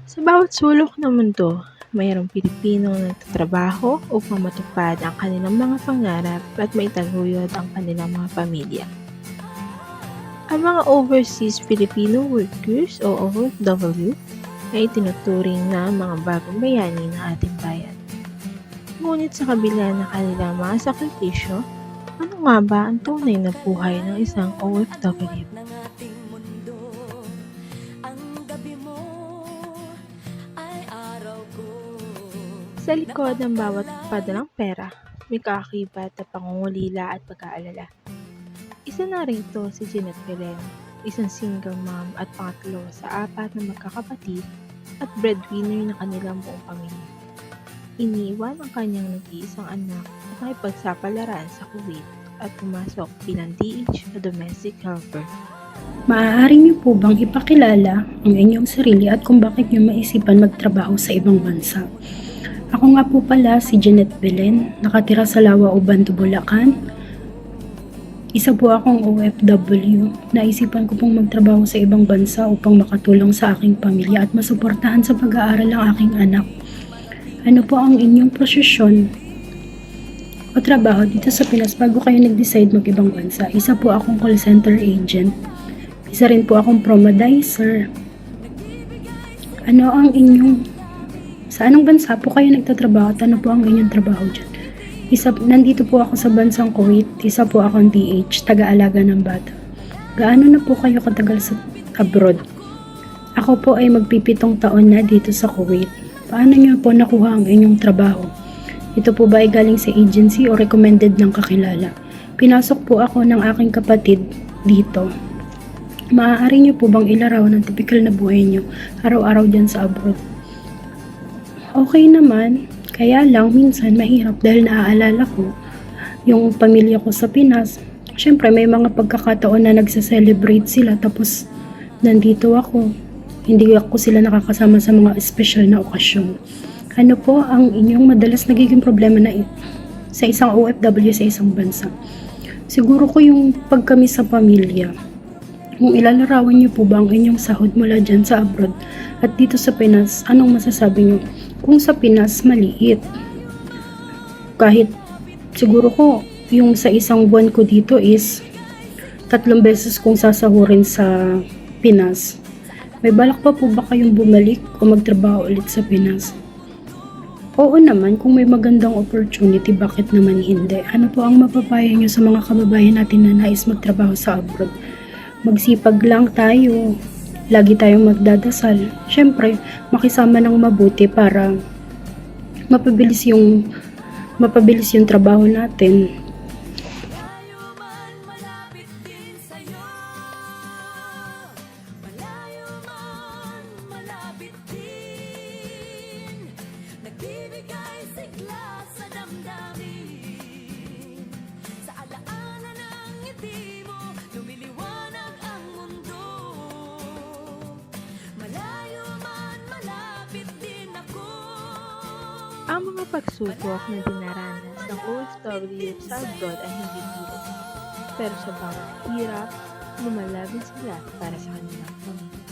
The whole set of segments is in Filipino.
Sa bawat sulok ng mundo, mayroong Pilipinong nagtatrabaho upang matupad ang kanilang mga pangarap at maitaguyod ang kanilang mga pamilya. Ang mga Overseas Filipino Workers o OFW ay itinuturing na mga bagong bayani ng ating bayan. Ngunit sa kabila ng kanilang mga sakripisyo, ano nga ba ang tunay na buhay ng isang OFW? Sa likod ng bawat padalang pera, may kaakibat na pangungulila at pag-aalala. Isa na rin ito si Jeanette Belen, isang single mom at pangatlo sa apat na magkakapatid at breadwinner ng kanilang buong pamilya. Iniwan ang kanyang nag-iisang anak at nakipagsapalaran sa Kuwait at pumasok bilang DH o domestic helper. Maaari niyo po bang ipakilala ang inyong sarili at kung bakit niyo maisipan magtrabaho sa ibang bansa? Ako nga po pala si Jeanette Belen, nakatira sa Lawa, Ubanto, Bulacan. Isa po akong OFW. Naisipan ko pong magtrabaho sa ibang bansa upang makatulong sa aking pamilya at masuportahan sa pag-aaral ang aking anak. Ano po ang inyong prosesyon o trabaho dito sa Pinas bago kayo nag-decide mag-ibang bansa? Isa po akong call center agent. Isa rin po akong promodizer. Ano ang inyong... Sa anong bansa po kayo nagtatrabaho at ano po ang inyong trabaho dyan? Nandito po ako sa bansang Kuwait. Isa po akong DH, taga-alaga ng bata. Gaano na po kayo katagal sa abroad? Ako po ay magpipitong taon na dito sa Kuwait. Paano niyo po nakuha ang inyong trabaho? Ito po ba ay galing sa agency o recommended ng kakilala? Pinasok po ako ng aking kapatid dito. Maaari niyo po bang ilarawan ang typical na buhay niyo araw-araw dyan sa abroad? Okay naman, kaya lang minsan mahirap dahil naaalala ko yung pamilya ko sa Pinas. Siyempre may mga pagkakataon na nagsa-celebrate sila tapos nandito ako. Hindi ako sila nakakasama sa mga special na okasyon. Ano po ang inyong madalas nagiging problema na sa isang OFW sa isang bansa? Siguro ko yung pagkami sa pamilya. Kung ilalarawan niyo po ba ang inyong sahod mula dyan sa abroad at dito sa Pinas, anong masasabi niyo? Kung sa Pinas, maliit. Kahit siguro ko, yung sa isang buwan ko dito is 3 beses kong sasahurin sa Pinas. May balak pa po ba kayong bumalik o magtrabaho ulit sa Pinas? Oo naman, kung may magandang opportunity, bakit naman hindi? Ano po ang mapapayo niyo sa mga kababayan natin na nais magtrabaho sa abroad? Magsipag lang tayo. Lagi tayong magdadasal. Siyempre, makisama ng mabuti para mapabilis yung trabaho natin. Ang mga pagsubok na dinaranas ng OFW sa abroad ay hindi biro. Pero sa bawat hirap, lumalaban sila para sa kanilang pamilya.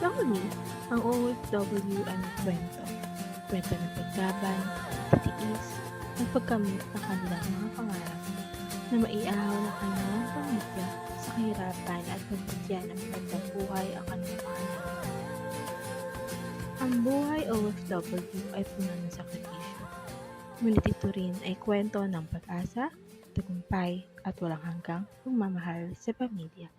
Sa huli, ang OFW ay may kwento. Kwento ng paglaban, titiis, at pagkamit ng kanilang mga pangarap na maiahaw ng kanilang pamilya sa kahirapan at pagbigyan ng magandang buhay ang kanilang mga anak. Ang buhay OFW ay puno ng sakripisyo. Ngunit ito rin ay kwento ng pag-asa, tagumpay at walang hanggang pagmamahal sa pamilya.